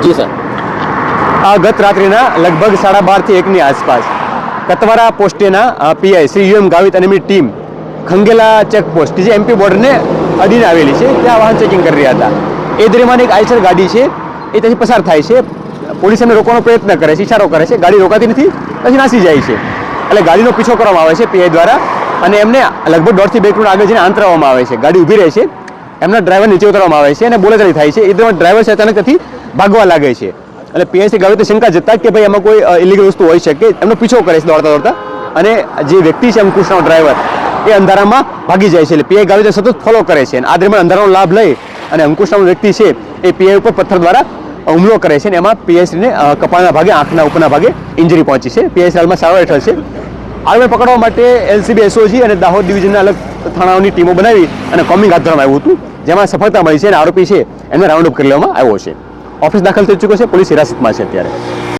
જી sir. આ ગત રાત્રિના લગભગ 12:30 થી 1ની આસપાસ કતવારા પોસ્ટેના પીઆઈ શ્રી યુએમ ગાવિત અને એમની ટીમ ખંગેલા ચેકપોસ્ટ જે એમપી બોર્ડરને અડીને આવેલી છે ત્યાં વાહન ચેકિંગ કરી રહ્યા હતા. એ દરમિયાન એક આઈસર ગાડી છે એ ત્યાંથી પસાર થાય છે. પોલીસ એમને રોકવાનો પ્રયત્ન કરે છે, ઇશારો કરે છે, ગાડી રોકાતી નથી, પછી નાસી જાય છે. એટલે ગાડીનો પીછો કરવામાં આવે છે પીઆઈ દ્વારા અને એમને લગભગ 1.5 થી 2 કિલોમીટર આગળ જઈને આંતરવામાં આવે છે. ગાડી ઊભી રહે છે, એમના ડ્રાઈવર નીચે ઉતારવામાં આવે છે અને બોલાચાલી થાય છે. એ દરમિયાન ડ્રાઈવર છે અચાનક ત્યાંથી ભાગવા લાગે છે. એટલે પીઆઈ ગાવિતે શંકા જતા કે ભાઈ એમાં કોઈ ઇલીગલ વસ્તુ હોઈ શકે, એમનો પીછો કરે છે દોડતા દોડતા અને જે વ્યક્તિ છે અંકુશનો ડ્રાઈવર એ અંધારામાં ભાગી જાય છે. એટલે પીઆઈ ગાવિતે સતત ફોલો કરે છે અને આ દરમિયાન અંધારાનો લાભ લઈ અને અંકુશનો વ્યક્તિ છે એ પીઆઈ ઉપર પથ્થર દ્વારા હુમલો કરે છે અને એમાં પીઆઈશ્રીને કપાળના ભાગે, આંખના ઉપરના ભાગે ઇન્જરી પહોંચી છે. પીઆઈશ્રી હાલમાં સારવાર હેઠળ છે. આરોપીને પકડવા માટે એલસીબી, એસઓજી અને દાહોદ ડિવિઝનના અલગ થાણાઓની ટીમો બનાવી અને કોમિંગ હાથ ધરવામાં આવ્યું હતું, જેમાં સફળતા મળી છે અને આરોપી છે એમને રાઉન્ડ અપ કરી લેવામાં આવ્યો છે. ઓફિસ દાખલ થઈ ચૂક્યો છે, પોલીસ હિરાસતમાં છે અત્યારે.